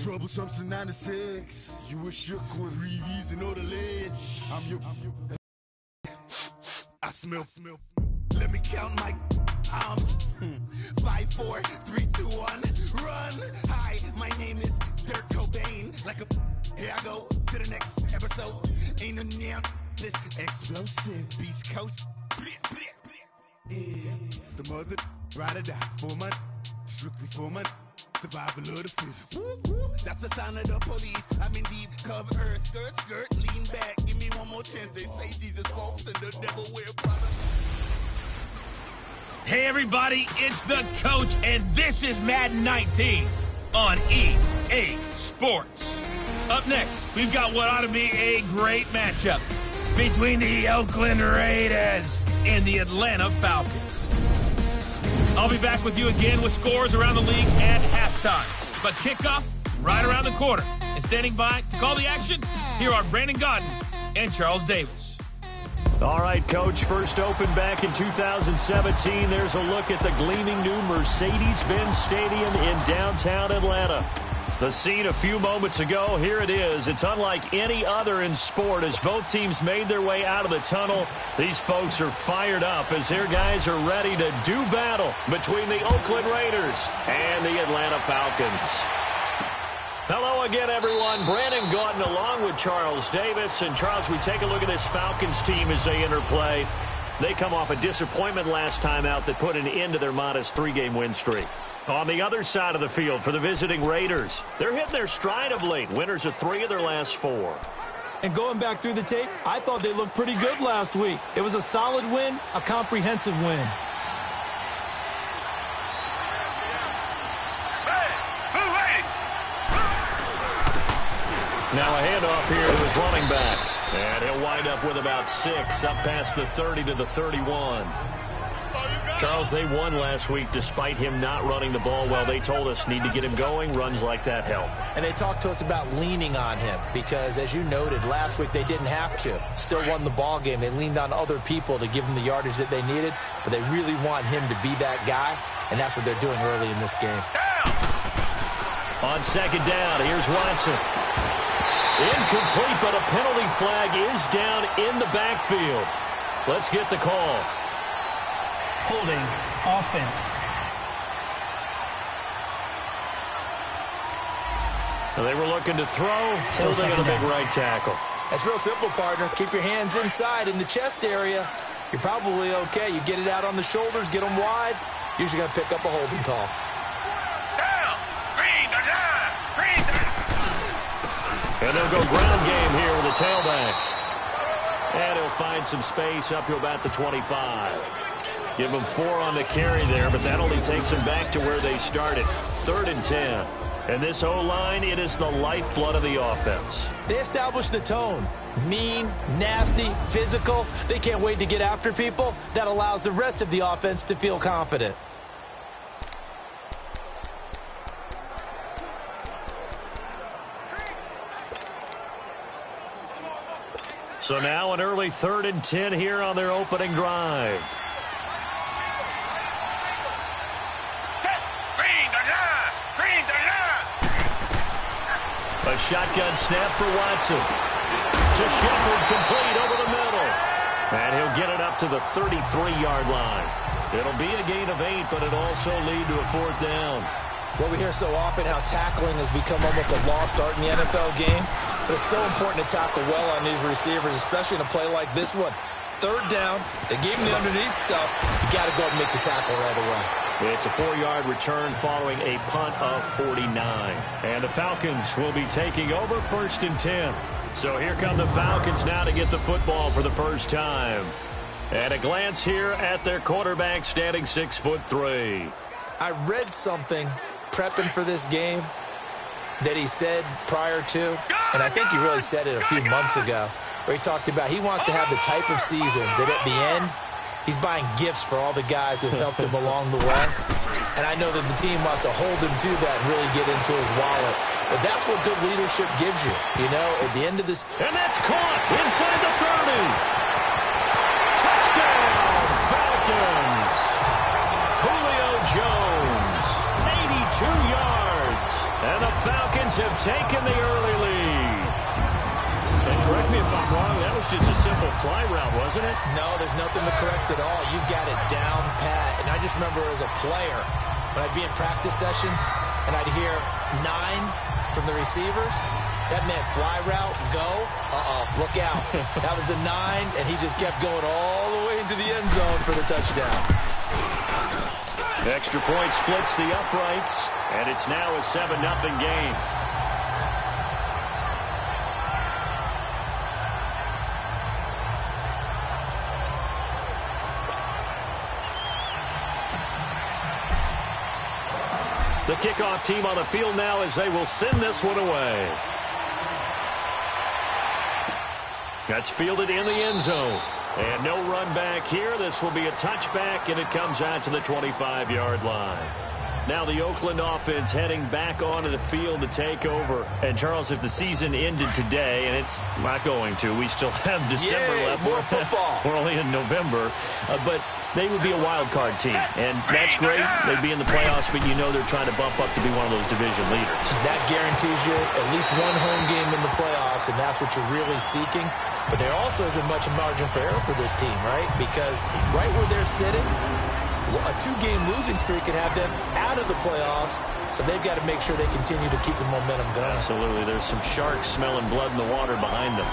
Troublesome to 96. You were shook with Reeves and all the ledge. I'm your. I smell. Let me count my. 5, 4, 3, 2, 1. Run. Hi, my name is Dirk Cobain. Like a. Here I go to the next episode. Ain't no damn this explosive Beast Coast. Yeah. The mother ride or die for my. Strictly for my. Survival of the fittest. That's the sound of the police. I'm in deep cover earth. Skirt, lean back. Give me one more chance. They say Jesus walks and the devil wear Prada. Hey everybody, it's the coach, and this is Madden 19 on EA Sports. Up next, we've got what ought to be a great matchup between the Oakland Raiders and the Atlanta Falcons. I'll be back with you again with scores around the league at halftime. But kickoff right around the corner. And standing by to call the action, here are Brandon Godden and Charles Davis. All right, Coach, first opened back in 2017. There's a look at the gleaming new Mercedes-Benz Stadium in downtown Atlanta. The scene a few moments ago, here it is. It's unlike any other in sport as both teams made their way out of the tunnel. These folks are fired up as their guys are ready to do battle between the Oakland Raiders and the Atlanta Falcons. Hello again, everyone. Brandon Gaudin along with Charles Davis. And, Charles, we take a look at this Falcons team as they interplay. They come off a disappointment last time out that put an end to their modest 3-game win streak. On the other side of the field for the visiting Raiders, they're hitting their stride of late. Winners of 3 of their last 4. And going back through the tape, I thought they looked pretty good last week. It was a solid win, a comprehensive win. Now a handoff here to his running back. And he'll wind up with about 6, up past the 30 to the 31. Charles, they won last week despite him not running the ball well. They told us need to get him going. Runs like that help. And they talked to us about leaning on him because, as you noted, last week they didn't have to. Still won the ball game. They leaned on other people to give them the yardage that they needed, but they really want him to be that guy, and that's what they're doing early in this game. On second down, here's Watson. Incomplete, but a penalty flag is down in the backfield. Let's get the call. Holding offense. So they were looking to throw. Holding on a big right tackle. That's real simple, partner. Keep your hands inside in the chest area. You're probably okay. You get it out on the shoulders, get them wide. Usually going to pick up a holding call. And they'll go ground game here with a tailback. And he'll find some space up to about the 25. Give them 4 on the carry there, but that only takes them back to where they started. 3rd and 10. And this O-line, it is the lifeblood of the offense. They establish the tone. Mean, nasty, physical. They can't wait to get after people. That allows the rest of the offense to feel confident. So now an early 3rd and 10 here on their opening drive. A shotgun snap for Watson. To Shepard, complete over the middle. And he'll get it up to the 33-yard line. It'll be a gain of 8, but it'll also lead to a 4th down. Well, we hear so often how tackling has become almost a lost art in the NFL game. But it's so important to tackle well on these receivers, especially in a play like this one. 3rd down, they gave him the underneath stuff. You got to go and make the tackle right away. It's a 4-yard return following a punt of 49. And the Falcons will be taking over 1st and 10. So here come the Falcons now to get the football for the first time. And a glance here at their quarterback standing 6'3". I read something prepping for this game that he said prior to, and I think he really said it a few months ago, where he talked about he wants to have the type of season that at the end, he's buying gifts for all the guys who have helped him along the way. And I know that the team wants to hold him to that and really get into his wallet. But that's what good leadership gives you. You know, at the end of this. And that's caught inside the 30. Touchdown, Falcons. Julio Jones, 82 yards. And the Falcons Falcons have taken the early lead. And correct me if I'm wrong, that was just a simple fly route, wasn't it? No, there's nothing to correct at all. You've got it down pat. And I just remember as a player, when I'd be in practice sessions and I'd hear 9 from the receivers, that meant fly route, go, look out. That was the 9, and he just kept going all the way into the end zone for the touchdown. Extra point splits the uprights, and it's now a 7-0 game. The kickoff team on the field now as they will send this one away. That's fielded in the end zone. And no run back here. This will be a touchback, and it comes out to the 25-yard line. Now the Oakland offense heading back onto the field to take over. And, Charles, if the season ended today, and it's not going to, we still have December left. More football. We're only in November. But they would be a wild card team. And that's great. They'd be in the playoffs, but you know they're trying to bump up to be one of those division leaders. That guarantees you at least one home game in the playoffs, and that's what you're really seeking. But there also isn't much margin for error for this team, right? Because right where they're sitting, a 2-game losing streak could have them out of the playoffs, so they've got to make sure they continue to keep the momentum going. Absolutely. There's some sharks smelling blood in the water behind them.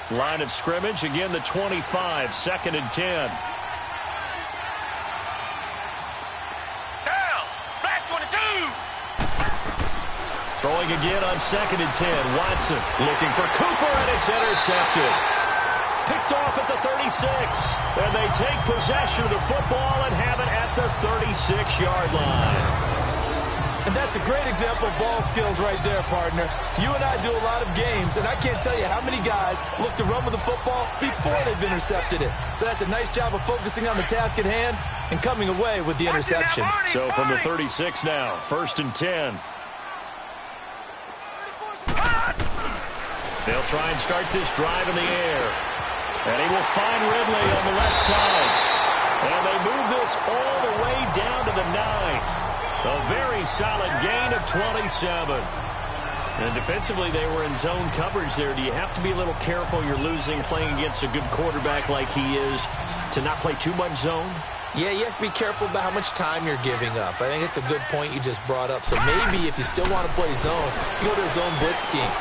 Line of scrimmage, again the 25, 2nd and 10. Down, black 22. Throwing again on 2nd and 10. Watson looking for Cooper, and it's intercepted. Picked off at the 36. And they take possession of the football and have it at the 36-yard line. And that's a great example of ball skills right there, partner. You and I do a lot of games, and I can't tell you how many guys look to run with the football before they've intercepted it. So that's a nice job of focusing on the task at hand and coming away with the interception. So from the 36 now, 1st and 10. They'll try and start this drive in the air. And he will find Ridley on the left side. And they move this all the way down to the 9. A very solid gain of 27. And defensively, they were in zone coverage there. Do you have to be a little careful? You're losing playing against a good quarterback like he is to not play too much zone? Yeah, you have to be careful about how much time you're giving up. I think it's a good point you just brought up. So maybe if you still want to play zone, you go to a zone blitz scheme.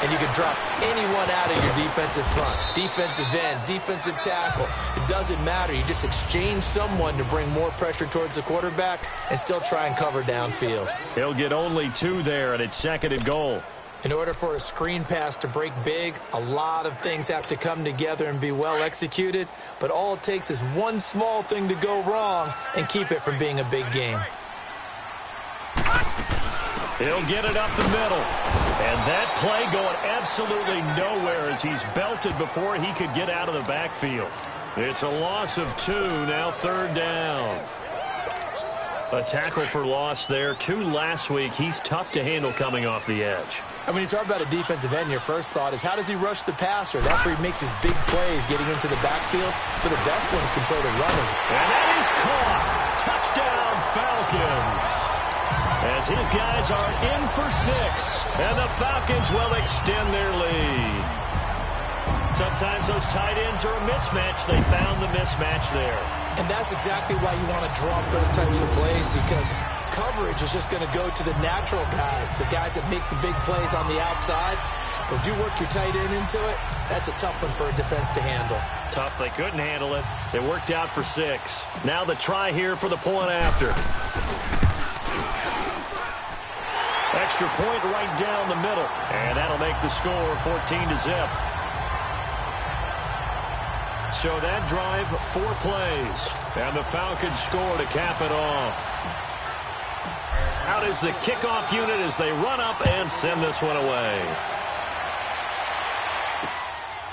And you can drop anyone out of your defensive front, defensive end, defensive tackle. It doesn't matter. You just exchange someone to bring more pressure towards the quarterback and still try and cover downfield. He'll get only 2 there, and it's 2nd and goal. In order for a screen pass to break big, a lot of things have to come together and be well executed. But all it takes is one small thing to go wrong and keep it from being a big game. He'll get it up the middle. And that play going absolutely nowhere as he's belted before he could get out of the backfield. It's a loss of 2, now 3rd down. A tackle for loss there. 2 last week. He's tough to handle coming off the edge. And when you talk about a defensive end, your first thought is how does he rush the passer? That's where he makes his big plays getting into the backfield. But the best ones can play the runners. And that is caught. Touchdown, Falcons. As his guys are in for 6, and the Falcons will extend their lead. Sometimes those tight ends are a mismatch. They found the mismatch there. And that's exactly why you want to draw up those types of plays, because coverage is just going to go to the natural guys, the guys that make the big plays on the outside. But if you work your tight end into it, that's a tough one for a defense to handle. Tough. They couldn't handle it. It worked out for 6. Now the try here for the point after. Extra point right down the middle. And that'll make the score 14-0. So that drive, 4 plays. And the Falcons score to cap it off. Out is the kickoff unit as they run up and send this one away.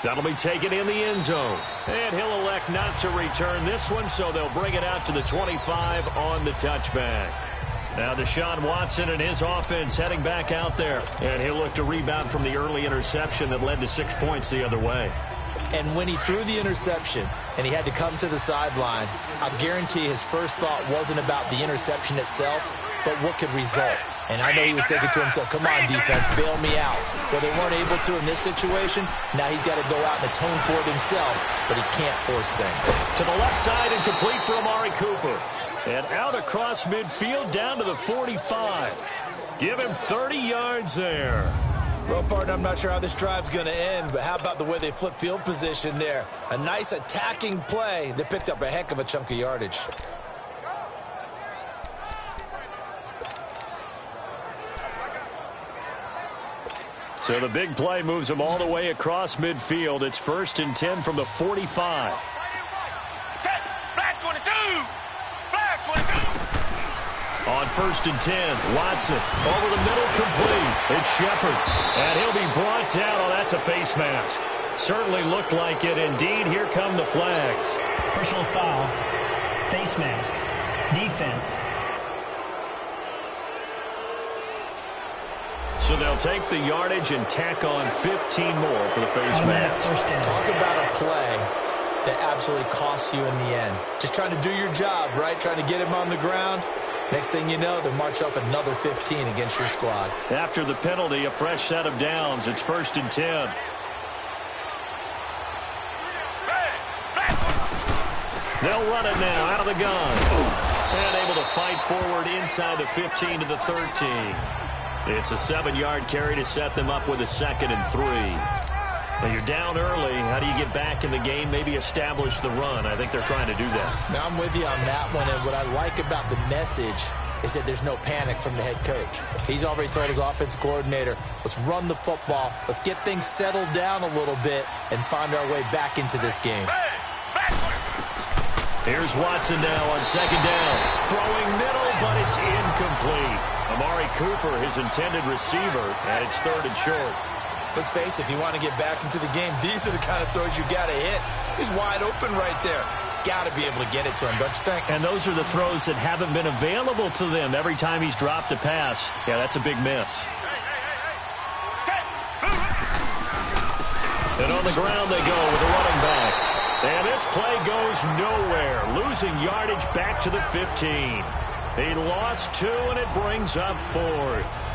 That'll be taken in the end zone. And he'll elect not to return this one, so they'll bring it out to the 25 on the touchback. Now Deshaun Watson and his offense heading back out there. And he'll look to rebound from the early interception that led to 6 points the other way. And when he threw the interception and he had to come to the sideline, I guarantee his first thought wasn't about the interception itself, but what could result. And I know he was thinking to himself, come on, defense, bail me out. Well, they weren't able to in this situation. Now he's got to go out and atone for it himself, but he can't force things. To the left side and complete for Amari Cooper. And out across midfield down to the 45. Give him 30 yards there. Well, partner, I'm not sure how this drive's going to end, but how about the way they flip field position there? A nice attacking play. They picked up a heck of a chunk of yardage. So the big play moves them all the way across midfield. It's 1st and 10 from the 45. On 1st and 10, Watson over the middle, complete. It's Shepard, and he'll be brought down. Oh, that's a face mask. Certainly looked like it. Indeed, here come the flags. Personal foul. Face mask. Defense. So they'll take the yardage and tack on 15 more for the face mask. Talk about a play that absolutely costs you in the end. Just trying to do your job, right? Trying to get him on the ground. Next thing you know, they'll march off another 15 against your squad. After the penalty, a fresh set of downs. It's 1st and 10. They'll run it now out of the gun. And able to fight forward inside the 15 to the 13. It's a 7-yard carry to set them up with a 2nd and 3. Well, you're down early. How do you get back in the game? Maybe establish the run. I think they're trying to do that. Now, I'm with you on that one, and what I like about the message is that there's no panic from the head coach. He's already told his offensive coordinator, let's run the football, let's get things settled down a little bit and find our way back into this game. Here's Watson now on 2nd down. Throwing middle, but it's incomplete. Amari Cooper, his intended receiver, and it's 3rd and short. Let's face it, if you want to get back into the game, these are the kind of throws you got to hit. He's wide open right there. Got to be able to get it to him, don't you think? And those are the throws that haven't been available to them every time he's dropped a pass. Yeah, that's a big miss. And on the ground they go with a running back. And this play goes nowhere. Losing yardage back to the 15. He lost 2, and it brings up 4th.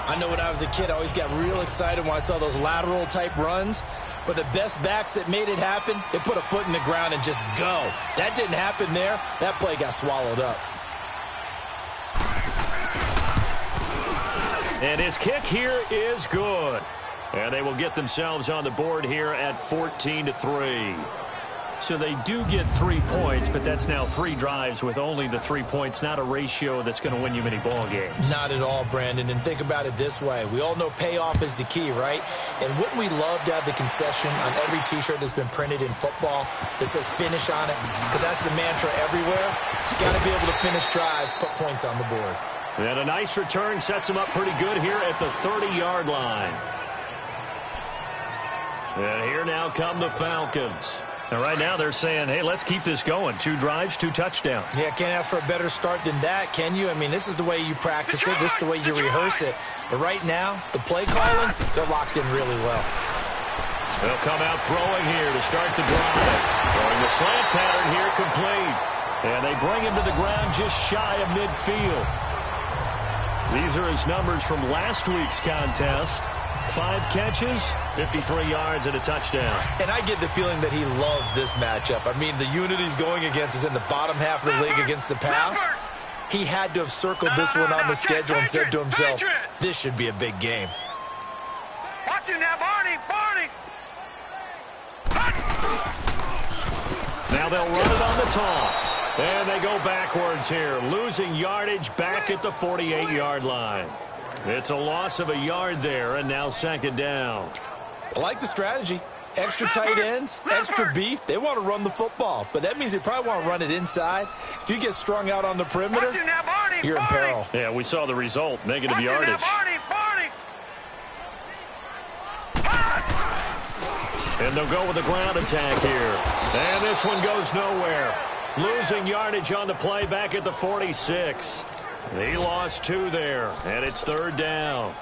I know when I was a kid, I always got real excited when I saw those lateral-type runs. But the best backs that made it happen, they put a foot in the ground and just go. That didn't happen there. That play got swallowed up. And his kick here is good. And they will get themselves on the board here at 14-3. So they do get 3 points, but that's now 3 drives with only the 3 points, not a ratio that's going to win you many ball games. Not at all, Brandon. And think about it this way. We all know payoff is the key, right? And wouldn't we love to have the concession on every T-shirt that's been printed in football that says finish on it? Because that's the mantra everywhere. You got to be able to finish drives, put points on the board. And a nice return sets them up pretty good here at the 30-yard line. And here now come the Falcons. And right now they're saying, hey, let's keep this going. 2 drives, 2 touchdowns. Yeah, can't ask for a better start than that, can you? I mean, this is the way you practice it. This is the way you rehearse it. But right now, the play calling, they're locked in really well. They'll come out throwing here to start the drive. Throwing the slant pattern here complete. And they bring him to the ground just shy of midfield. These are his numbers from last week's contest. 5 catches, 53 yards, and a touchdown. And I get the feeling that he loves this matchup. I mean, the unit he's going against is in the bottom half of the league against the pass. He had to have circled this one on the schedule and said to himself, this should be a big game. Watch him now, Barney! Now they'll run it on the toss. And they go backwards here, losing yardage back at the 48-yard line. It's a loss of a yard there, and now 2nd down. I like the strategy. Extra tight ends, extra beef. They want to run the football, but that means they probably want to run it inside. If you get strung out on the perimeter, you're in peril. Yeah, we saw the result, negative yardage. And they'll go with the ground attack here. And this one goes nowhere. Losing yardage on the play back at the 46. He lost 2 there, and it's 3rd down.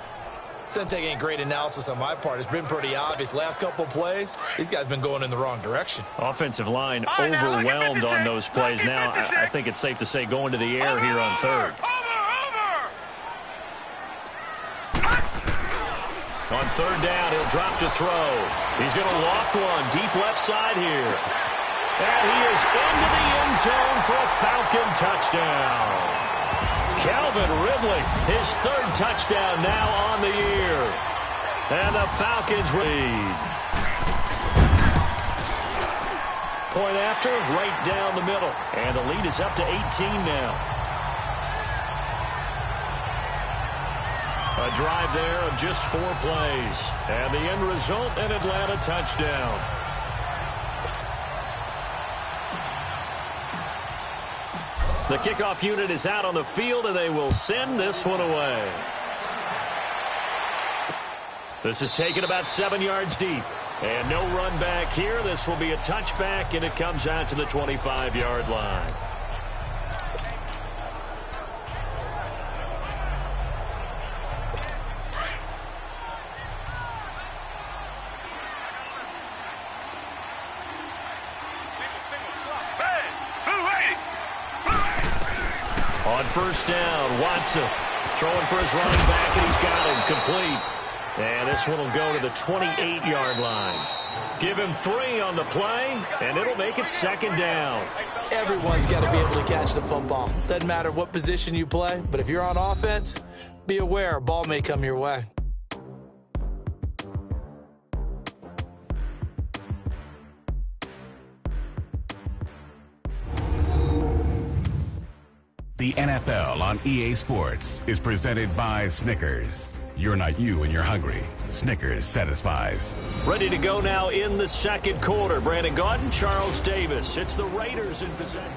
Doesn't take any great analysis on my part. It's been pretty obvious. Last couple of plays, these guys been going in the wrong direction. Offensive line overwhelmed on those plays. Now, I think it's safe to say going to the air here on 3rd. On 3rd down, he'll drop to throw. He's going to loft one deep left side here. And he is into the end zone for a Falcon touchdown. Calvin Ridley, his 3rd touchdown now on the year. And the Falcons lead. Point after, right down the middle. And the lead is up to 18 now. A drive there of just 4 plays. And the end result, an Atlanta touchdown. The kickoff unit is out on the field, and they will send this one away. This is taken about 7 yards deep. And no run back here. This will be a touchback, and it comes out to the 25-yard line. On 1st down, Watson throwing for his running back, and he's got him complete. And this one will go to the 28-yard line. Give him 3 on the play, and it'll make it 2nd down. Everyone's got to be able to catch the football. Doesn't matter what position you play, but if you're on offense, be aware a ball may come your way. The NFL on EA Sports is presented by Snickers. You're not you when you're hungry. Snickers satisfies. Ready to go now in the 2nd quarter. Brandon Gaudin, Charles Davis. It's the Raiders in possession.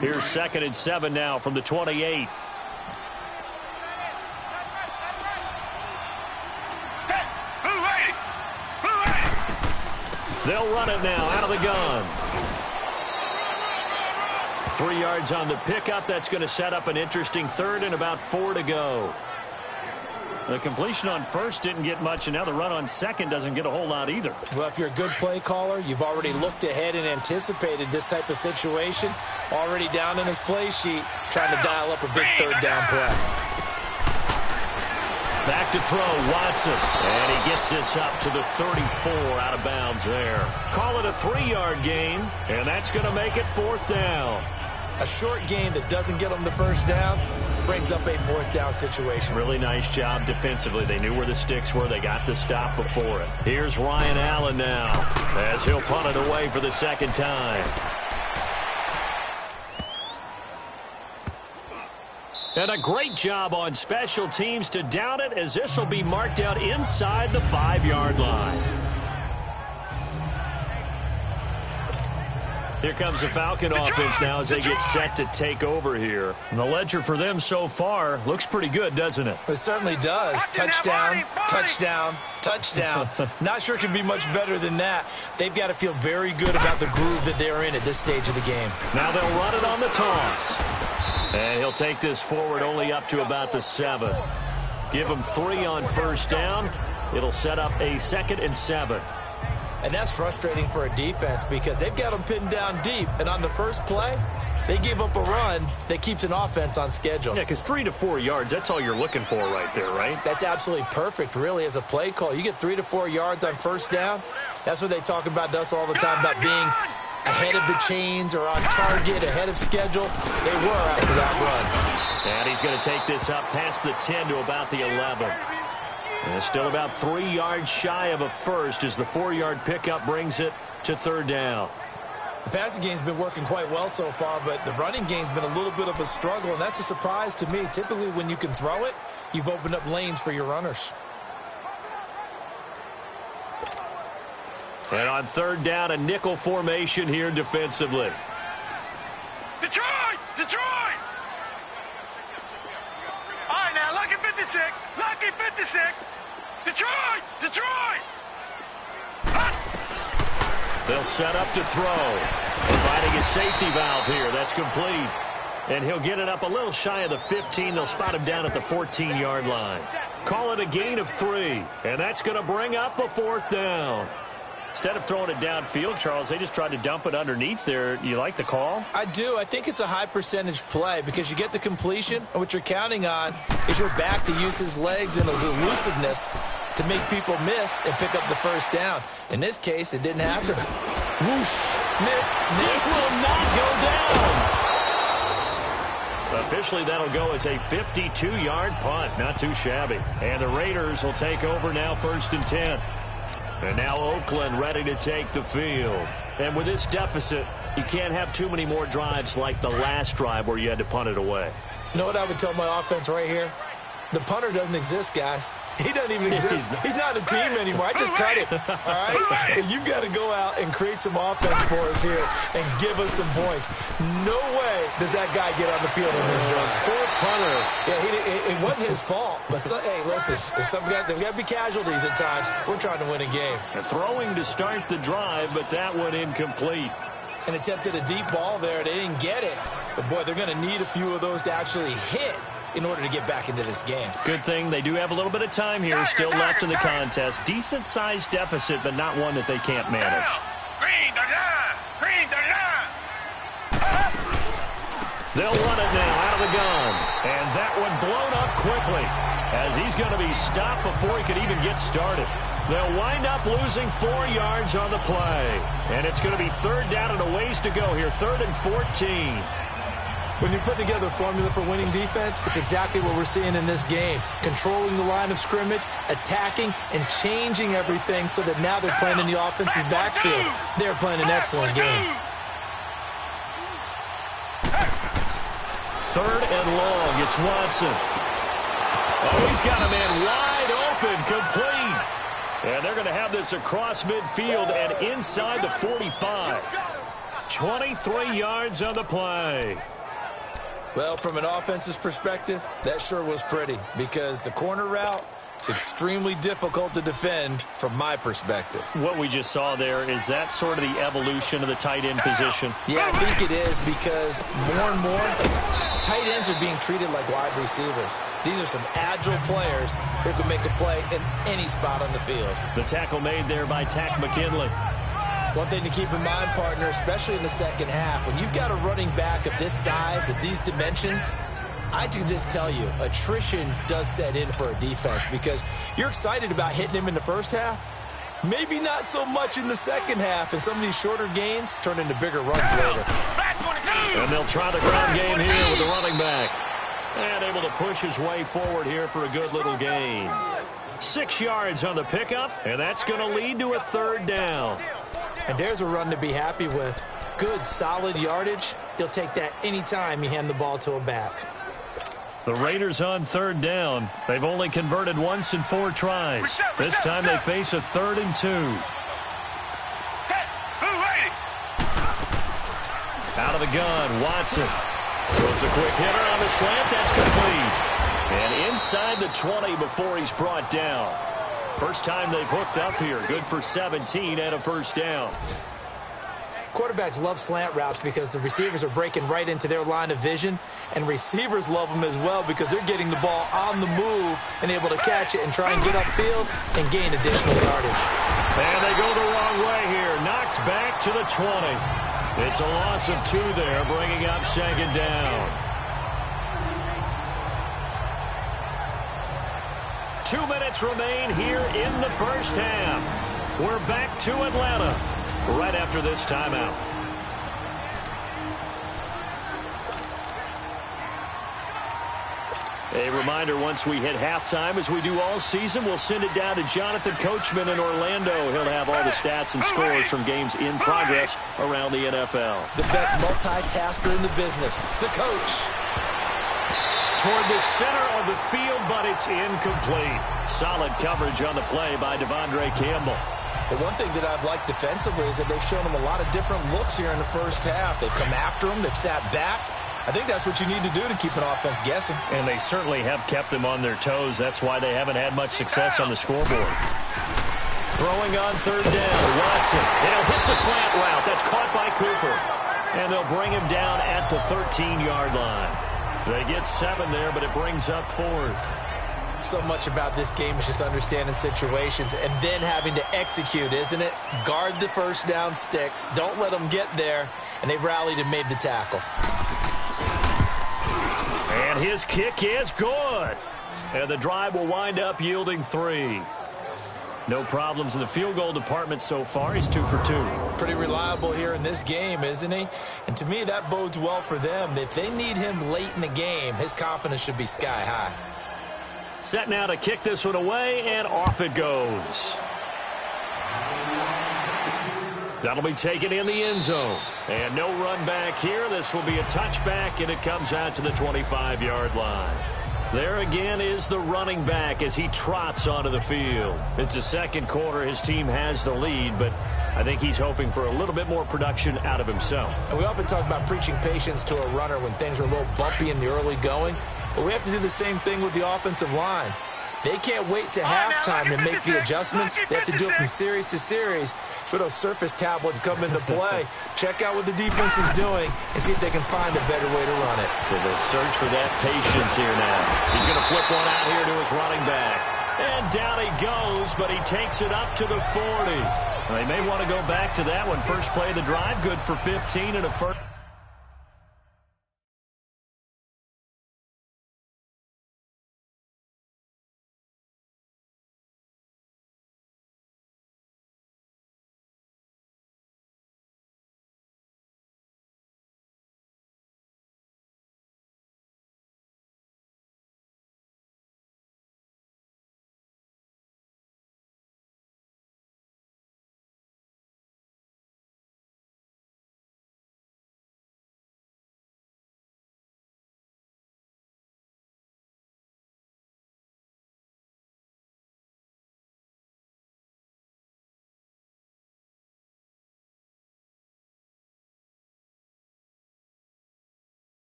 Here's 2nd and 7 now from the 28. They'll run it now out of the gun. 3 yards on the pickup. That's going to set up an interesting 3rd and about 4 to go. The completion on 1st didn't get much, and now the run on 2nd doesn't get a whole lot either. Well, if you're a good play caller, you've already looked ahead and anticipated this type of situation. Already down in his play sheet, trying to dial up a big 3rd down play. Back to throw, Watson. And he gets this up to the 34 out of bounds there. Call it a 3-yard gain, and that's going to make it 4th down. A short gain that doesn't get them the 1st down brings up a 4th down situation. Really nice job defensively. They knew where the sticks were. They got the stop before it. Here's Ryan Allen now as he'll punt it away for the 2nd time. And a great job on special teams to down it, as this will be marked out inside the 5-yard line. Here comes the Falcon offense now as they get set to take over here. And the ledger for them so far looks pretty good, doesn't it? It certainly does. Touchdown, touchdown, touchdown. Not sure it can be much better than that. They've got to feel very good about the groove that they're in at this stage of the game. Now they'll run it on the toss. And he'll take this forward only up to about the 7. Give him 3 on 1st down. It'll set up a 2nd and 7. And that's frustrating for a defense because they've got them pinned down deep. And on the first play, they give up a run that keeps an offense on schedule. Yeah, because 3 to 4 yards, that's all you're looking for right there, right? That's absolutely perfect, really, as a play call. You get 3 to 4 yards on 1st down. That's what they talk about to us all the time, about being ahead of the chains or on target, ahead of schedule. They were after that run. And he's going to take this up past the 10 to about the 11. And it's still about 3 yards shy of a 1st as the 4-yard pickup brings it to 3rd down. The passing game's been working quite well so far, but the running game's been a little bit of a struggle, and that's a surprise to me. Typically, when you can throw it, you've opened up lanes for your runners. And on 3rd down, a nickel formation here defensively. Detroit! Detroit! All right, now, lucky 56. Lucky 56. Detroit! Detroit! The They'll set up to throw. Providing a safety valve here. That's complete. And he'll get it up a little shy of the 15. They'll spot him down at the 14-yard line. Call it a gain of 3. And that's going to bring up a 4th down. Instead of throwing it downfield, Charles, they just tried to dump it underneath there. You like the call? I do. I think it's a high percentage play because you get the completion, and what you're counting on is your back to use his legs and his elusiveness to make people miss and pick up the first down. In this case, it didn't happen. Whoosh. Missed. This will not go down. Officially, that'll go as a 52-yard punt. Not too shabby. And the Raiders will take over now, 1st and 10. And now Oakland ready to take the field. And with this deficit, you can't have too many more drives like the last drive where you had to punt it away. You know what I would tell my offense right here? The punter doesn't exist, guys. He doesn't even exist. He's not a team anymore. I just cut him, all right? So you've got to go out and create some offense for us here and give us some points. No way does that guy get on the field in this drive. Poor punter. Yeah, it wasn't his fault. But, hey, listen, there's got to be casualties at times. We're trying to win a game. Throwing to start the drive, but that one incomplete. And attempted a deep ball there. They didn't get it. But, boy, they're going to need a few of those to actually hit in order to get back into this game. Good thing they do have a little bit of time here still left in the contest. Decent-sized deficit, but not one that they can't manage. Green the line! Green the line! They'll run it now out of the gun. And that one blown up quickly as he's going to be stopped before he could even get started. They'll wind up losing 4 yards on the play. And it's going to be 3rd down and a ways to go here. 3rd and 14. When you put together a formula for winning defense, it's exactly what we're seeing in this game. Controlling the line of scrimmage, attacking, and changing everything so that now they're playing in the offense's backfield. They're playing an excellent game. 3rd and long. It's Watson. Oh, he's got a man wide open, complete. And they're going to have this across midfield and inside the 45. 23 yards on the play. Well, from an offense's perspective, that sure was pretty because the corner route is extremely difficult to defend from my perspective. What we just saw there, is that sort of the evolution of the tight end position? Yeah, I think it is because more and more, tight ends are being treated like wide receivers. These are some agile players who can make a play in any spot on the field. The tackle made there by Tack McKinley. One thing to keep in mind, partner, especially in the second half, when you've got a running back of this size, of these dimensions, I can just tell you, attrition does set in for a defense because you're excited about hitting him in the first half. Maybe not so much in the second half, and some of these shorter gains turn into bigger runs later. And they'll try the ground game here with the running back. And able to push his way forward here for a good little gain. 6 yards on the pickup, and that's going to lead to a 3rd down. And there's a run to be happy with. Good, solid yardage. He'll take that anytime you hand the ball to a back. The Raiders on 3rd down. They've only converted once in 4 tries. This time they face a 3rd and 2. Out of the gun, Watson. Throws a quick hitter on the slant. That's complete. And inside the 20 before he's brought down. First time they've hooked up here. Good for 17 and a 1st down. Quarterbacks love slant routes because the receivers are breaking right into their line of vision, and receivers love them as well because they're getting the ball on the move and able to catch it and try and get upfield and gain additional yardage. And they go the wrong way here. Knocked back to the 20. It's a loss of 2 there, bringing up 2nd down. 2 minutes remain here in the first half. We're back to Atlanta right after this timeout. A reminder, once we hit halftime, as we do all season, we'll send it down to Jonathan Coachman in Orlando. He'll have all the stats and scores from games in progress around the NFL. The best multitasker in the business, the coach. Toward the center of the field, but it's incomplete. Solid coverage on the play by Devondre Campbell. The one thing that I've liked defensively is that they've shown him a lot of different looks here in the first half. They've come after him. They've sat back. I think that's what you need to do to keep an offense guessing. And they certainly have kept them on their toes. That's why they haven't had much success on the scoreboard. Throwing on third down, Watson. And he'll hit the slant route. That's caught by Cooper. And they'll bring him down at the 13-yard line. They get 7 there, but it brings up 4th. So much about this game is just understanding situations and then having to execute, isn't it? Guard the first down sticks. Don't let them get there. And they rallied and made the tackle. And his kick is good. And the drive will wind up yielding 3. No problems in the field goal department so far. He's 2 for 2. Pretty reliable here in this game, isn't he? And to me, that bodes well for them. If they need him late in the game, his confidence should be sky high. Set now to kick this one away, and off it goes. That'll be taken in the end zone. And no run back here. This will be a touchback, and it comes out to the 25-yard line. There again is the running back as he trots onto the field. It's the second quarter. His team has the lead, but I think he's hoping for a little bit more production out of himself. And we often talk about preaching patience to a runner when things are a little bumpy in the early going, but we have to do the same thing with the offensive line. They can't wait to halftime to make the adjustments. They have to do it from series to series for those surface tablets come into play. Check out what the defense is doing and see if they can find a better way to run it. So they'll search for that patience here now. He's going to flip one out here to his running back. And down he goes, but he takes it up to the 40. Well, they may want to go back to that one. First play of the drive, good for 15 and a first.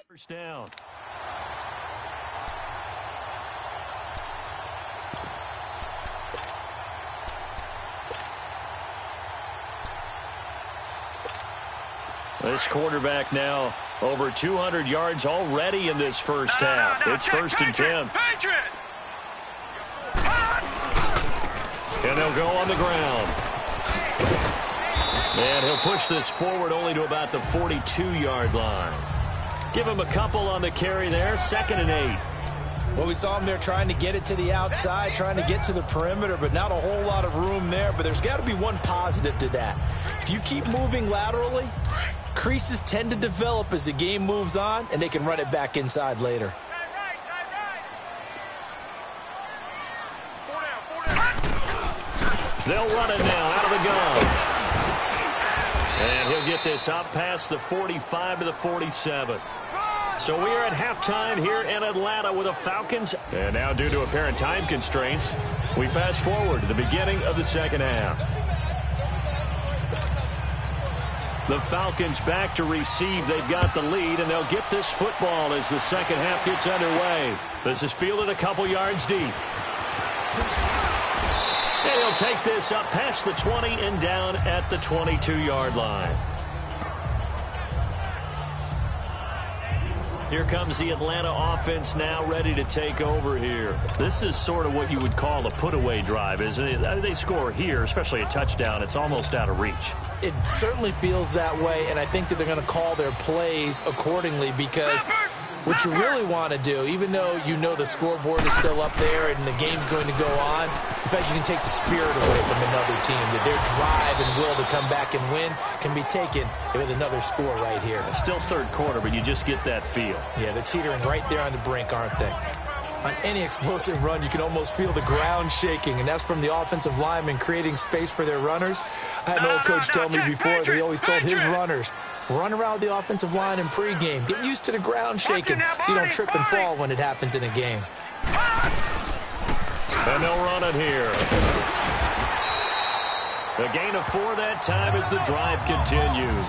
First down. This quarterback now over 200 yards already in this first half. It's first and 10. And they'll go on the ground. And he'll push this forward only to about the 42-yard line. Give him a couple on the carry there. 2nd and 8. Well, we saw him there trying to get it to the outside, trying to get to the perimeter, but not a whole lot of room there. But there's got to be one positive to that. If you keep moving laterally, creases tend to develop as the game moves on, and they can run it back inside later. They'll run it now out of the gun. And he'll get this up past the 45 to the 47. So we are at halftime here in Atlanta with the Falcons. And now due to apparent time constraints, we fast forward to the beginning of the second half. The Falcons back to receive. They've got the lead, and they'll get this football as the second half gets underway. This is fielded a couple yards deep. And he'll take this up past the 20 and down at the 22-yard line. Here comes the Atlanta offense now ready to take over here. This is sort of what you would call a put-away drive, isn't it? They score here, especially a touchdown. It's almost out of reach. It certainly feels that way, and I think that they're going to call their plays accordingly because what you really want to do, even though you know the scoreboard is still up there and the game's going to go on, in fact, you can take the spirit away from another team. That their drive and will to come back and win can be taken with another score right here. It's still third quarter, but you just get that feel. Yeah, they're teetering right there on the brink, aren't they? On any explosive run, you can almost feel the ground shaking, and that's from the offensive linemen creating space for their runners. I had an old coach tell me before that he always told his runners, run around with the offensive line in pregame. Get used to the ground shaking so you don't trip and fall when it happens in a game. And they'll run it here. A gain of 4 that time as the drive continues.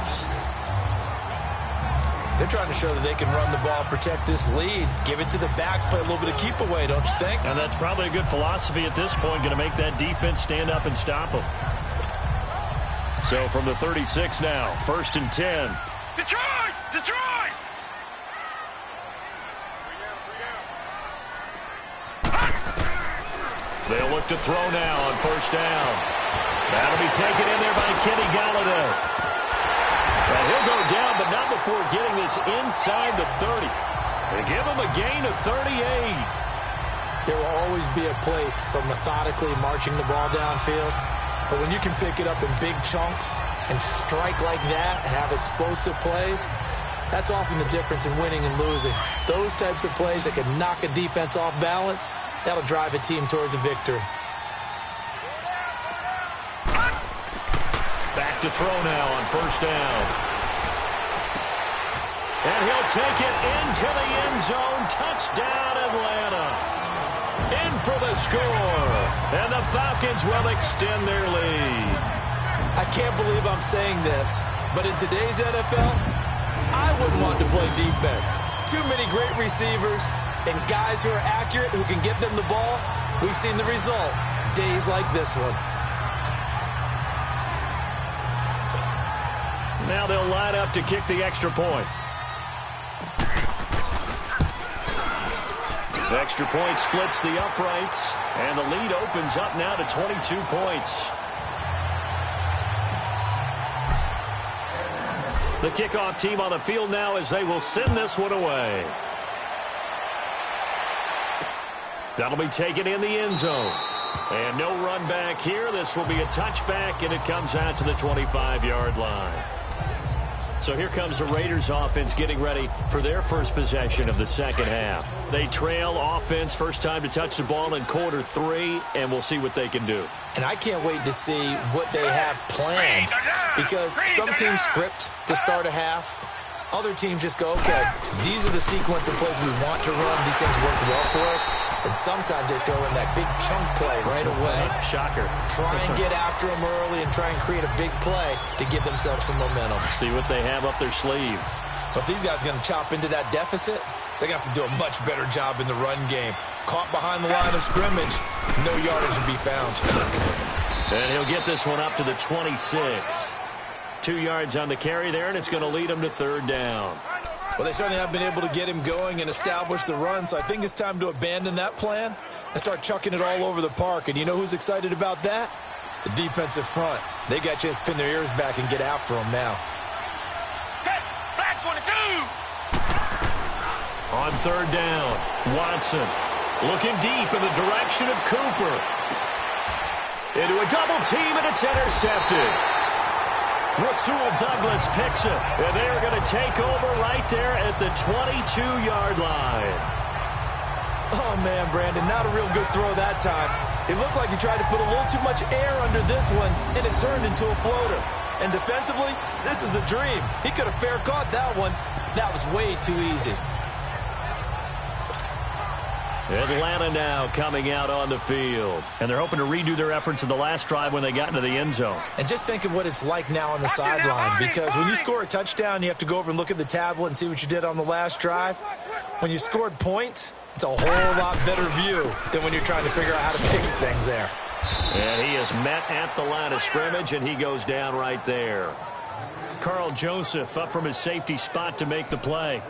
They're trying to show that they can run the ball, protect this lead, give it to the backs, play a little bit of keep away, don't you think? And that's probably a good philosophy at this point, going to make that defense stand up and stop them. So from the 36 now, 1st and 10. Detroit! Detroit! They'll look to throw now on 1st down. That'll be taken in there by Kenny Golladay. And he'll go down, but not before getting this inside the 30. They give him a gain of 38. There will always be a place for methodically marching the ball downfield. But when you can pick it up in big chunks and strike like that, have explosive plays, that's often the difference in winning and losing. Those types of plays that can knock a defense off balance, that'll drive a team towards a victory. Back to throw now on 1st down. And he'll take it into the end zone. Touchdown, Atlanta. In for the score. And the Falcons will extend their lead. I can't believe I'm saying this, but in today's NFL, I wouldn't want to play defense. Too many great receivers and guys who are accurate, who can get them the ball. We've seen the result. Days like this one. Now they'll line up to kick the extra point. The extra point splits the uprights, and the lead opens up now to 22 points. The kickoff team on the field now as they will send this one away. That'll be taken in the end zone. And no run back here. This will be a touchback, and it comes out to the 25-yard line. So here comes the Raiders offense getting ready for their first possession of the second half. They trail offense, first time to touch the ball in quarter 3, and we'll see what they can do. And I can't wait to see what they have planned, because some teams script to start a half. Other teams just go, okay, these are the sequence of plays we want to run. These things worked well for us. And sometimes they throw in that big chunk play right away. Shocker. Try and get after them early and try and create a big play to give themselves some momentum. See what they have up their sleeve. But if these guys are going to chop into that deficit, they're going to have to do a much better job in the run game. Caught behind the line of scrimmage, no yardage will be found. And he'll get this one up to the 26. 2 yards on the carry there, and it's going to lead him to 3rd down. Well, they certainly have been able to get him going and establish the run, so I think it's time to abandon that plan and start chucking it all over the park. And you know who's excited about that? The defensive front. They got to just pin their ears back and get after him now. Back 22! On 3rd down, Watson looking deep in the direction of Cooper. Into a double team, and it's intercepted. Rasul Douglas picks it, and they are going to take over right there at the 22-yard line. Oh, man, Brandon, not a real good throw that time. It looked like he tried to put a little too much air under this one, and it turned into a floater. And defensively, this is a dream. He could have fair caught that one. That was way too easy. Atlanta now coming out on the field. And they're hoping to redo their efforts in the last drive when they got into the end zone. And just think of what it's like now on the sideline, because when you score a touchdown, you have to go over and look at the tablet and see what you did on the last drive. When you scored points, it's a whole lot better view than when you're trying to figure out how to fix things there. And he is met at the line of scrimmage, and he goes down right there. Carl Joseph up from his safety spot to make the play.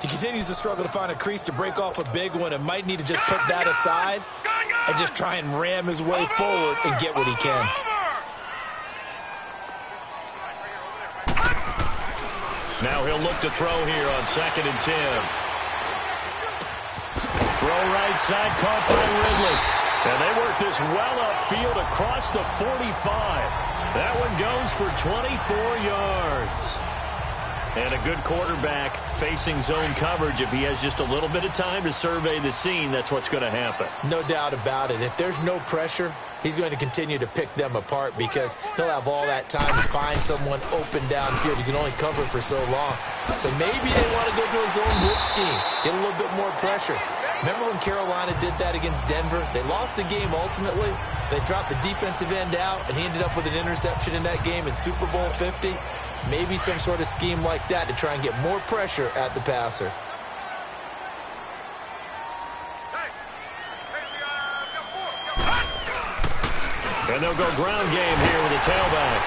He continues to struggle to find a crease to break off a big one and might need to just put that aside and just try and ram his way forward and get what he can. Now he'll look to throw here on 2nd and 10. Throw right side, caught by Ridley. And they work this well upfield across the 45. That one goes for 24 yards. And a good quarterback facing zone coverage. If he has just a little bit of time to survey the scene, that's what's going to happen. No doubt about it. If there's no pressure, he's going to continue to pick them apart because he'll have all that time to find someone open downfield. You can only cover for so long. So maybe they want to go to a zone blitz scheme, get a little bit more pressure. Remember when Carolina did that against Denver? They lost the game ultimately. They dropped the defensive end out, and he ended up with an interception in that game in Super Bowl 50. Maybe some sort of scheme like that to try and get more pressure at the passer. And they'll go ground game here with a tailback.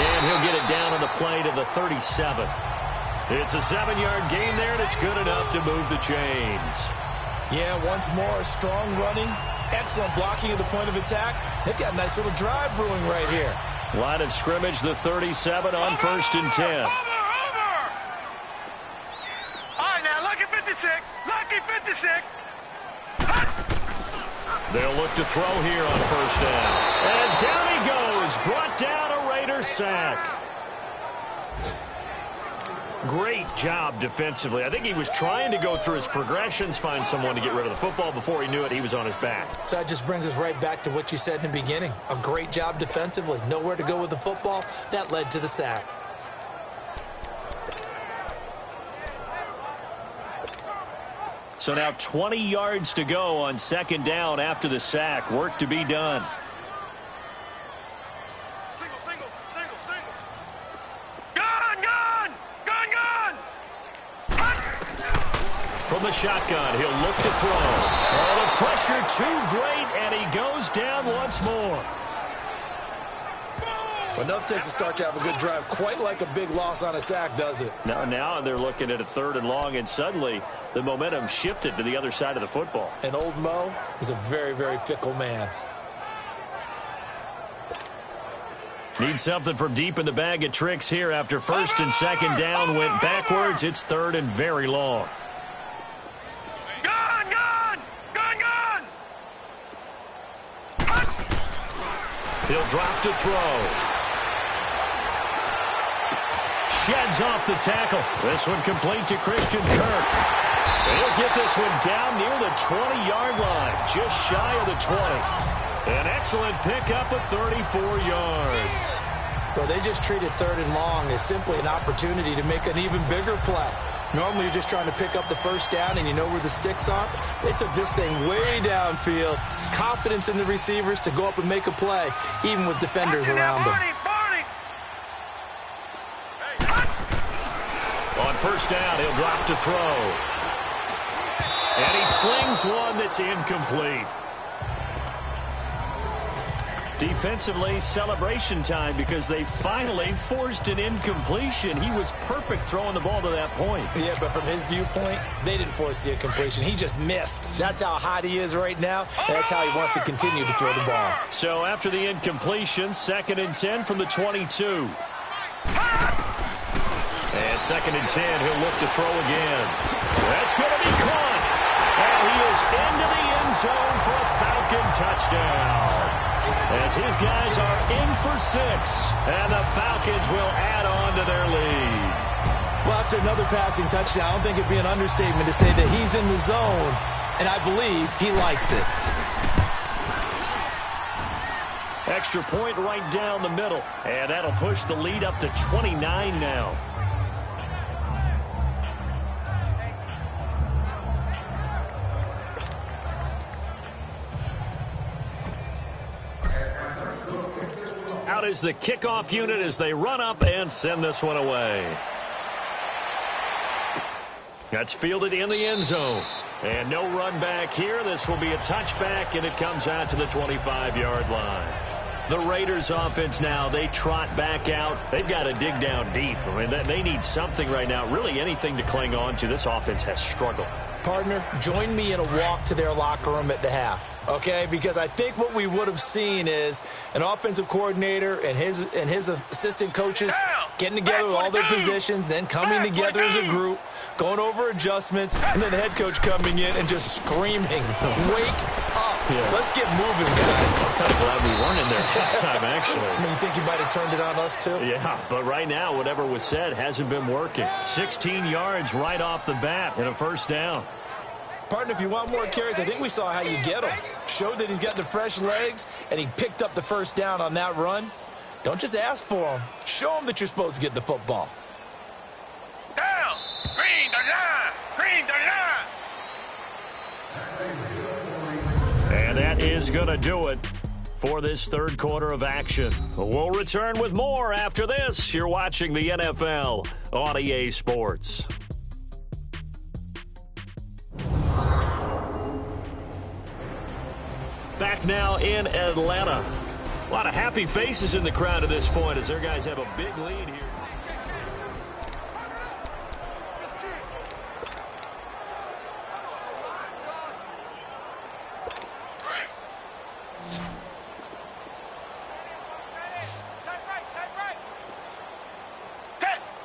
And he'll get it down on the play to the 37. It's a 7-yard gain there, and it's good enough to move the chains. Yeah, once more, strong running, excellent blocking at the point of attack. They've got a nice little drive brewing right here. Line of scrimmage, the 37 on 1st and 10. Over! All right, now, lucky 56. Lucky 56. They'll look to throw here on 1st down. And down he goes. Brought down a Raider sack. Great job defensively. I think he was trying to go through his progressions, find someone to get rid of the football. Before he knew it, he was on his back. So that just brings us right back to what you said in the beginning. A great job defensively. Nowhere to go with the football. That led to the sack. So now 20 yards to go on 2nd down after the sack. Work to be done. From the shotgun, he'll look to throw. Oh, the pressure too great, and he goes down once more. Enough takes to start to have a good drive. Quite like a big loss on a sack, does it? Now they're looking at a 3rd and long, and suddenly the momentum shifted to the other side of the football. And old Mo is a very, very fickle man. Need something from deep in the bag of tricks here after 1st and 2nd down went backwards. It's 3rd and very long. He'll drop to throw. Sheds off the tackle. This one complete to Christian Kirk. He'll get this one down near the 20-yard line, just shy of the 20. An excellent pickup of 34 yards. Well, they just treated 3rd and long as simply an opportunity to make an even bigger play. Normally, you're just trying to pick up the 1st down and you know where the sticks are. They took this thing way downfield. Confidence in the receivers to go up and make a play, even with defenders around them. On 1st down, he'll drop to throw. And he slings one that's incomplete. Defensively, celebration time because they finally forced an incompletion. He was perfect throwing the ball to that point. Yeah, but from his viewpoint, they didn't force the incompletion. He just missed. That's how hot he is right now, and that's how he wants to continue to throw the ball. So after the incompletion, 2nd and 10 from the 22. And 2nd and 10, he'll look to throw again. That's going to be caught. And he is into the end zone for a Falcon touchdown. As his guys are in for 6, and the Falcons will add on to their lead. Well, after another passing touchdown, I don't think it'd be an understatement to say that he's in the zone, and I believe he likes it. Extra point right down the middle, and that'll push the lead up to 29 now. Out is the kickoff unit as they run up and send this one away. That's fielded in the end zone. And no run back here. This will be a touchback, and it comes out to the 25-yard line. The Raiders offense now, they trot back out. They've got to dig down deep. I mean, they need something right now, really anything to cling on to. This offense has struggled. Partner, join me in a walk to their locker room at the half, okay? Because I think what we would have seen is an offensive coordinator and his assistant coaches getting together with all their positions, then coming together as a group, going over adjustments, and then the head coach coming in and just screaming, wake up. Yeah. Let's get moving, guys. I'm kind of glad we weren't in there halftime, actually. I mean, you think he might have turned it on us, too? Yeah, but right now, whatever was said hasn't been working. 16 yards right off the bat and a first down. Partner, if you want more carries, I think we saw how you get him. Showed that he's got the fresh legs, and he picked up the first down on that run. Don't just ask for him. Show him that you're supposed to get the football. Down! Green, line! Green, line! And that is going to do it for this third quarter of action. We'll return with more after this. You're watching the NFL on EA Sports. Back now in Atlanta. A lot of happy faces in the crowd at this point as their guys have a big lead here.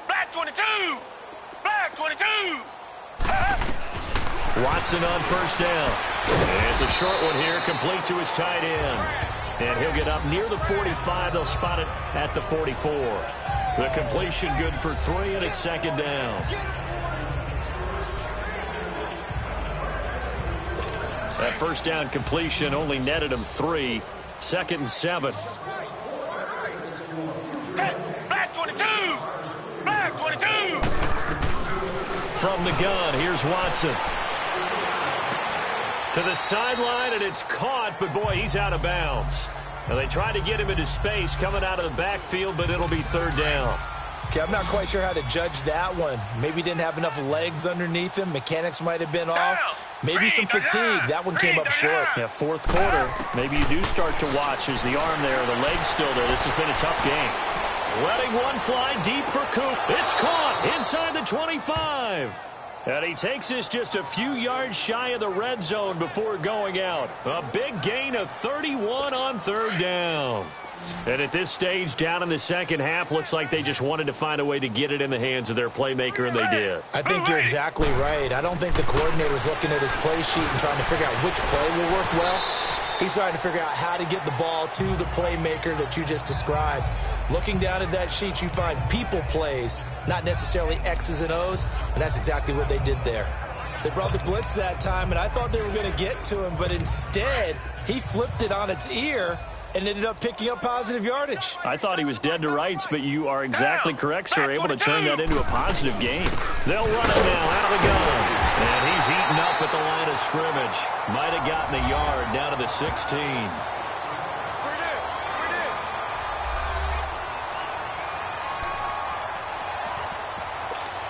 Black 22! Black 22! Watson on first down. It's a short one here, complete to his tight end. And he'll get up near the 45. They'll spot it at the 44. The completion good for 3, and it's second down. That first down completion only netted him 3. 2nd and 7. Black 22! Black 22! From the gun, here's Watson. To the sideline, and it's caught, but boy, he's out of bounds. Now they tried to get him into space coming out of the backfield, but it'll be third down. Okay, I'm not quite sure how to judge that one. Maybe he didn't have enough legs underneath him. Mechanics might have been off. Maybe some fatigue. That one came up short. Yeah, fourth quarter. Maybe you do start to watch as the arm there, the leg's still there. This has been a tough game. Letting one fly deep for Coop. It's caught inside the 25. And he takes us just a few yards shy of the red zone before going out. A big gain of 31 on third down. And at this stage, down in the second half, looks like they just wanted to find a way to get it in the hands of their playmaker, and they did. I think you're exactly right. I don't think the coordinator's looking at his play sheet and trying to figure out which play will work well. He's trying to figure out how to get the ball to the playmaker that you just described. Looking down at that sheet, you find people plays, not necessarily X's and O's, and that's exactly what they did there. They brought the blitz that time, and I thought they were going to get to him, but instead, he flipped it on its ear and ended up picking up positive yardage. I thought he was dead to rights, but you are exactly correct, sir. Able to turn that into a positive gain. They'll run it now out of the gun. And he's eaten up at the line of scrimmage. Might have gotten a yard down to the 16.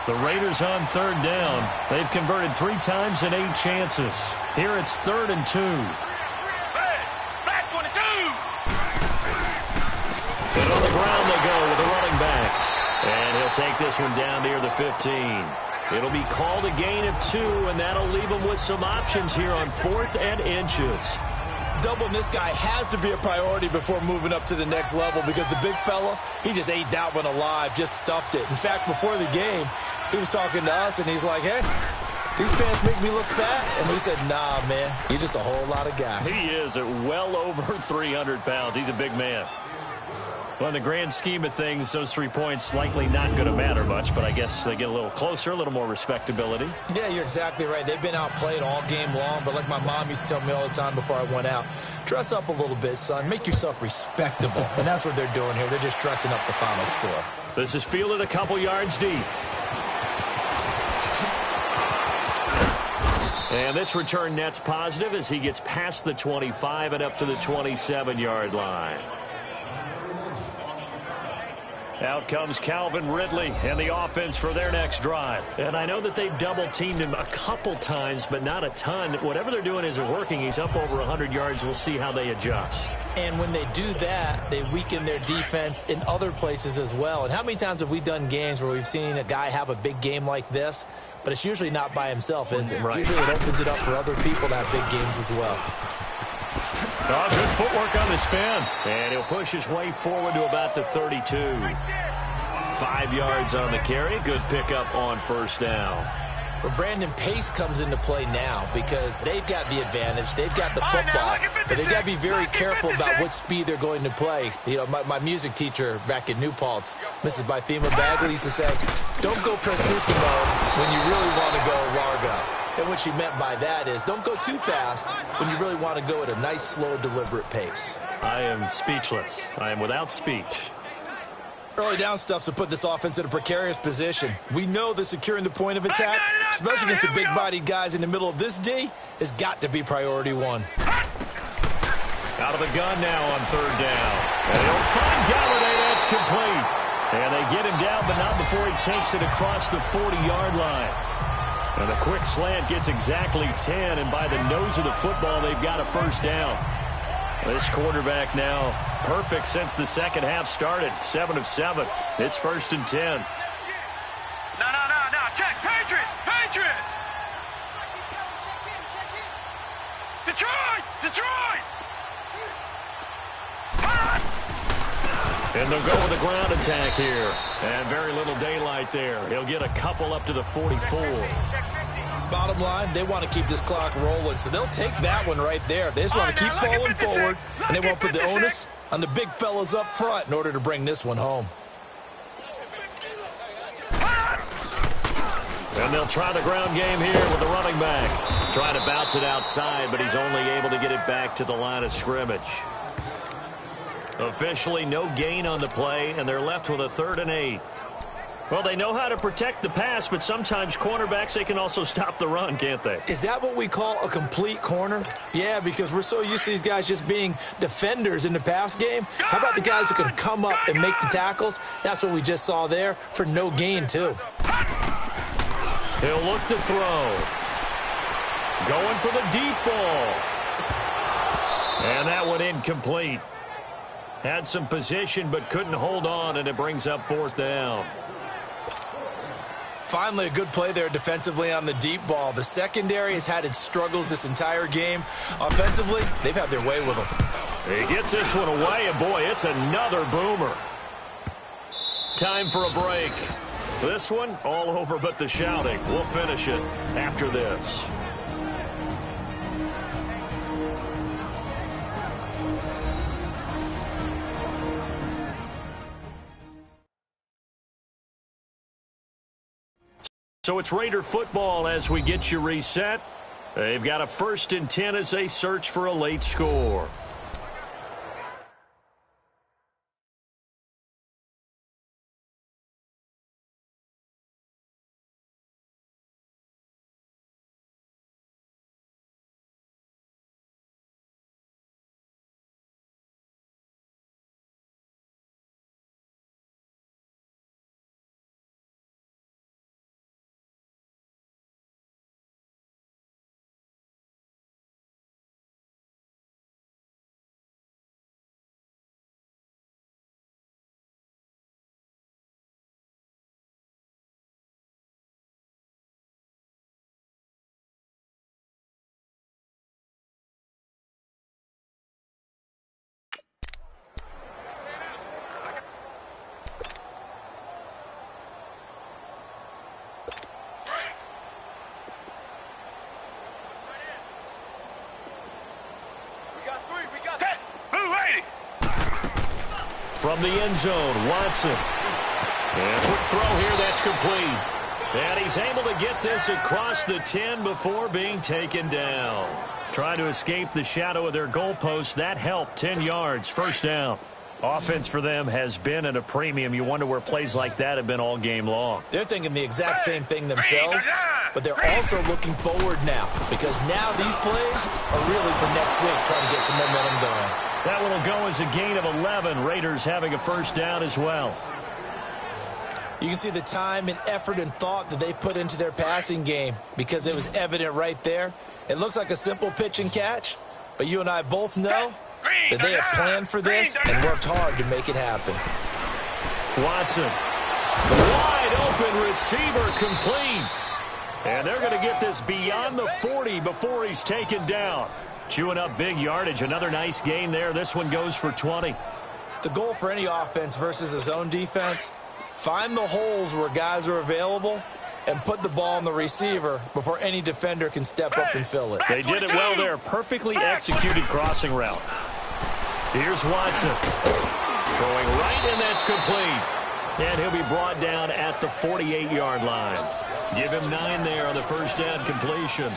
The Raiders on third down. They've converted 3 times in 8 chances. Here it's 3rd and 2. And on the ground they go with a running back. And he'll take this one down near the 15. It'll be called a gain of 2, and that'll leave him with some options here on 4th and inches. Doubling this guy has to be a priority before moving up to the next level because the big fella, he just ate that one alive, just stuffed it. In fact, before the game, he was talking to us, and he's like, hey, these pants make me look fat. And we said, nah, man, you're just a whole lot of guy. He is at well over 300 pounds. He's a big man. Well, in the grand scheme of things, those 3 points likely not going to matter much, but I guess they get a little closer, a little more respectability. Yeah, you're exactly right. They've been outplayed all game long, but like my mom used to tell me all the time before I went out, dress up a little bit, son. Make yourself respectable. And that's what they're doing here. They're just dressing up the final score. This is fielded a couple yards deep. And this return net's positive as he gets past the 25 and up to the 27-yard line. Out comes Calvin Ridley and the offense for their next drive. And I know that they've double-teamed him a couple times, but not a ton. Whatever they're doing isn't working. He's up over 100 yards. We'll see how they adjust. And when they do that, they weaken their defense in other places as well. And how many times have we done games where we've seen a guy have a big game like this, but it's usually not by himself, is it? Right. Usually it opens it up for other people to have big games as well. Oh, good footwork on the spin. And he'll push his way forward to about the 32. 5 yards on the carry. Good pickup on first down. Well, Brandon, pace comes into play now because they've got the advantage. They've got the football, but they've got to be very careful about what speed they're going to play. You know, my music teacher back in New Paltz, Mrs. Bythema Bagley, used to say, don't go prestissimo when you really want to go largo. And what she meant by that is don't go too fast when you really want to go at a nice, slow, deliberate pace. I am speechless. I am without speech. Early down stuff's to put this offense in a precarious position. We know that securing the point of attack, especially against the big-bodied guys in the middle of this D, has got to be priority one. Out of the gun now on third down. And he'll find Galladay. That's complete. And they get him down, but not before he takes it across the 40-yard line. And a quick slant gets exactly 10, and by the nose of the football, they've got a first down. This quarterback now perfect since the second half started. 7 of 7. It's 1st and 10. No. Check. Patriot. Detroit. And they'll go with a ground attack here. And very little daylight there. He'll get a couple up to the 44. Bottom line, they want to keep this clock rolling, so they'll take that one right there. They just want to keep falling forward, and they won't put the onus on the big fellas up front in order to bring this one home. And they'll try the ground game here with the running back. Trying to bounce it outside, but he's only able to get it back to the line of scrimmage. Officially no gain on the play, and they're left with a 3rd and 8. Well, they know how to protect the pass, but sometimes cornerbacks, they can also stop the run, can't they? Is that what we call a complete corner? Yeah, because we're so used to these guys just being defenders in the pass game. How about the guys who can come up and make the tackles? That's what we just saw there for no gain, too. He'll look to throw. Going for the deep ball. And that one incomplete. Had some position, but couldn't hold on, and it brings up 4th down. Finally, a good play there defensively on the deep ball. The secondary has had its struggles this entire game. Offensively, they've had their way with them. He gets this one away, and boy, it's another boomer. Time for a break. This one, all over but the shouting. We'll finish it after this. So it's Raider football as we get you reset. They've got a 1st and 10 as they search for a late score. From the end zone, Watson. And quick throw here, that's complete. And he's able to get this across the 10 before being taken down. Trying to escape the shadow of their goalpost. That helped. 10 yards, 1st down. Offense for them has been at a premium. You wonder where plays like that have been all game long. They're thinking the exact same thing themselves, but they're also looking forward now because now these plays are really for next week, trying to get some momentum going. That one will go as a gain of 11. Raiders having a 1st down as well. You can see the time and effort and thought that they put into their passing game because it was evident right there. It looks like a simple pitch and catch, but you and I both know that they have planned for this and worked hard to make it happen. Watson, wide open receiver, complete. And they're going to get this beyond the 40 before he's taken down. Chewing up big yardage. Another nice gain there. This one goes for 20. The goal for any offense versus a zone defense, find the holes where guys are available and put the ball on the receiver before any defender can step up and fill it. They did it well there. Perfectly executed crossing route. Here's Watson. Throwing right, and that's complete. And he'll be brought down at the 48-yard line. Give him 9 there on the first down completion.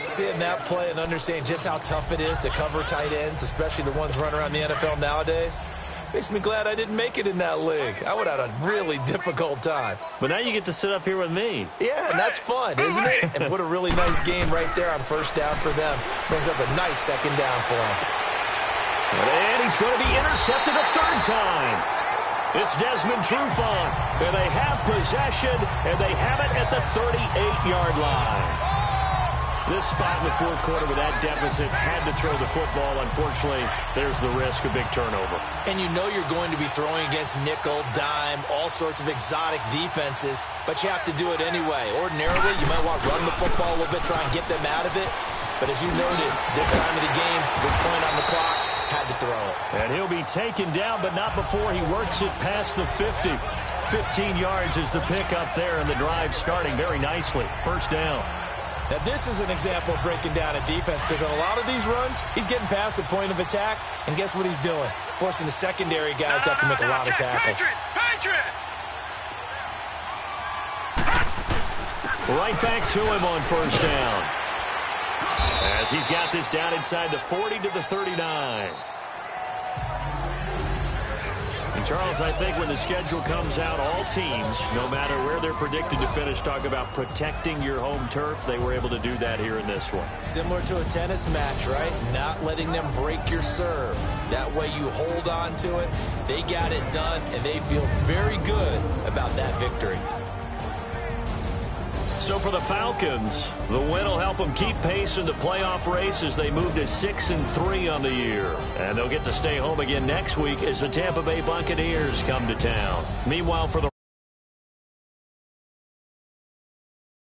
Seeing that play and understanding just how tough it is to cover tight ends, especially the ones running around the NFL nowadays, makes me glad I didn't make it in that league. I would have had a really difficult time. But now you get to sit up here with me. Yeah, and that's fun, isn't it? And what a really nice game right there on first down for them. Brings up a nice second down for them. And he's going to be intercepted a third time. It's Desmond Trufant, and they have possession, and they have it at the 38-yard line. This spot in the fourth quarter with that deficit, had to throw the football. Unfortunately, there's the risk of big turnover. And you know you're going to be throwing against nickel, dime, all sorts of exotic defenses, but you have to do it anyway. Ordinarily, you might want to run the football a little bit, try and get them out of it. But as you noted, this time of the game, this point on the clock, had to throw it. And he'll be taken down, but not before he works it past the 50. 15 yards is the pickup there, and the drive starting very nicely. First down. Now, this is an example of breaking down a defense, because on a lot of these runs, he's getting past the point of attack, and guess what he's doing? Forcing the secondary guys to have to make a lot of tackles. Right back to him on first down. As he's got this down inside the 40 to the 39. And Charles, I think when the schedule comes out, all teams, no matter where they're predicted to finish, talk about protecting your home turf. They were able to do that here in this one. Similar to a tennis match, right? Not letting them break your serve. That way you hold on to it. They got it done, and they feel very good about that victory. So for the Falcons, the win will help them keep pace in the playoff race as they move to 6-3 on the year. And they'll get to stay home again next week as the Tampa Bay Buccaneers come to town. Meanwhile, for the